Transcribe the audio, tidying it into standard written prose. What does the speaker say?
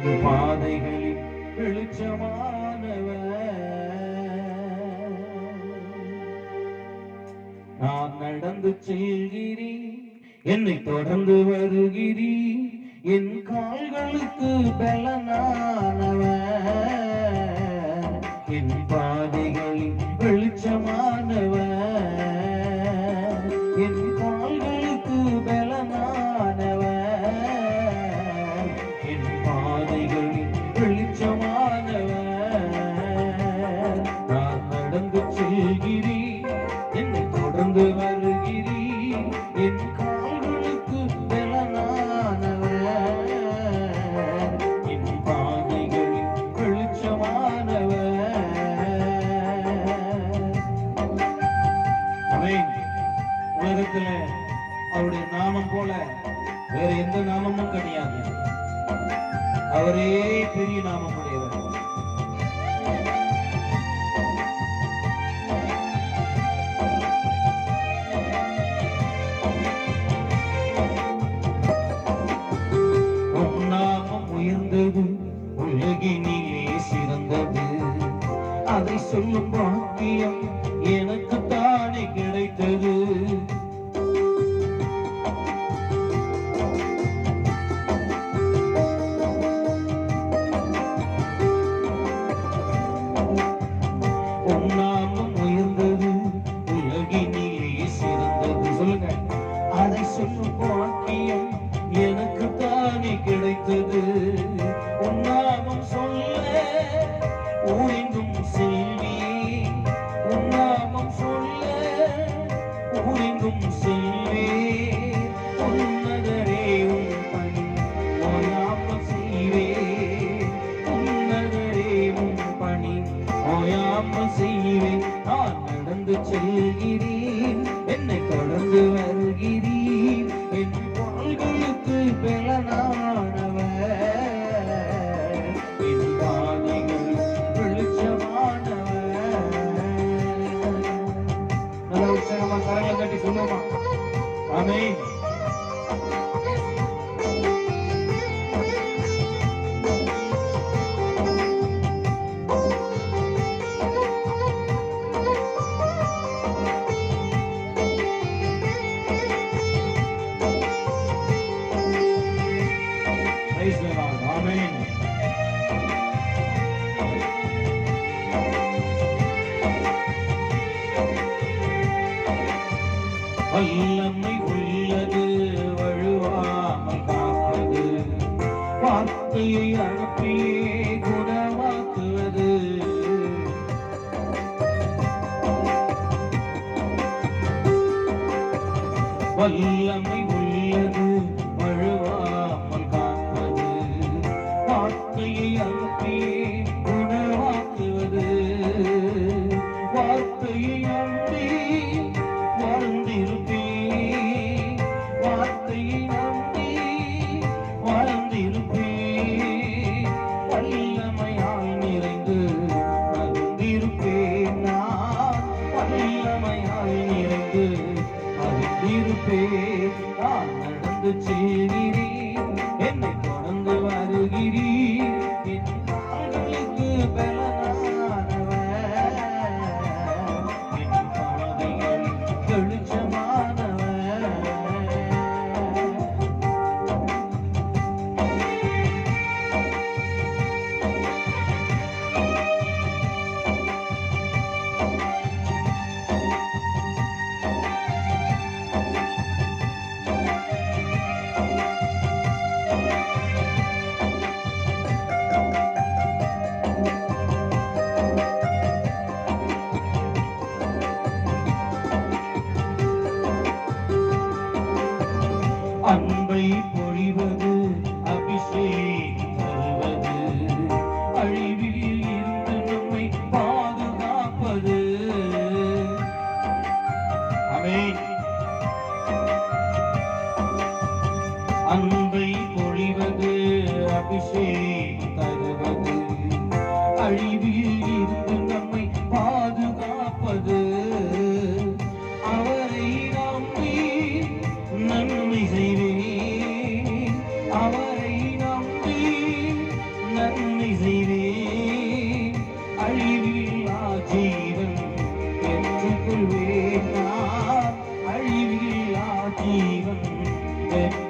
என் பாதைகளில் வெளிச்சமானவர். நான் நடந்து செல்கிறேன், என்னை தொடர்ந்து வருகிறேன், என் கால்களுக்கு பலனானவர். என் பாதைகளில் வெளிச்சமானவர், என் கால்களுக்கு பலனானவர். என் பாதைகளில் வெளிச்சமானவர். நான் நடந்து செல்கிறேன், என்னை தொடர்ந்து வருகிறேன், என் கால்களுக்கு பலனானவர். என் பாதைகளில் வெளிச்சமானவர். உலகத்துல அவருடைய நாமம் போல வேற எந்த நாமமும் கிடையாது. அவரே பெரிய நாமம் உடையவர். நாமம் உயர்ந்தது, உலகினிலே சிறந்தது. அதை சொல்லும் பாக்கியம் எனக்கு தானே கிடைத்தது. நாமம் உயர்ந்தது, உலகினிலே சிறந்தது. சொல்லுங்க, அதை சொல்லும் பாக்கியம் எனக்கு தானே கிடைத்தது. உன் நாமம் சொல்ல ஊரெங்கும் செல்வேன், உன் நாமம் சொல்ல ஊரெங்கும் செல்வேன். உன்னதரே உன் பணி ஓயாமல் செய்வேன், உன்னதரே உன் பணி ஓயாமல் செய்வேன். நான் நடந்து செல்கிறேன், என்னை தொடர்ந்து வருகிறேன், என் கால்களுக்கு பலனானவர். என் பாதைகள் வெளிச்சமானவர். நல்ல உற்சாகமா கரங்களை கட்டி சொல்லுமா? ஆமென். Praise the Lord. Amen. வல்லமை உள்ளது, வழுவாமல் காப்பது, வார்த்தையை அனுப்பியே குணமாக்குவது. வல்லமை உள்ளது, வழுவாமல் காப்பது, வார்த்தையை அனுப்பியே குணமாக்குவது. வார்த்தையை நம்பி வாழ்ந்திருப்பேன், வார்த்தையை நம்பி வாழ்ந்திருப்பேன். வல்லமையால் நிறைந்து மகிழ்ந்திருப்பேன். நான் வல்லமையால் நிறைந்து மகிழ்ந்திருப்பேன். நான் நடந்து செல்கிறேன், என்னை தொடர்ந்து வருகிறேன், என் கால்களுக்கு பலனானவர். என் பாதைகள் வெளிச்சமானவர். அன்பை பொழிவது, அபிஷேகம் தருவது, அழிவில் இருந்து நம்மை பாதுகாப்பது. ஆமென். அன்பை பொழிவது, அபிஷேகம் தருவது, அழிவில் இருந்து நம்மை பாதுகாப்பது. அவரை நம்பி நன்மை செய்வேன், அவரை நம்பி ஜீவன்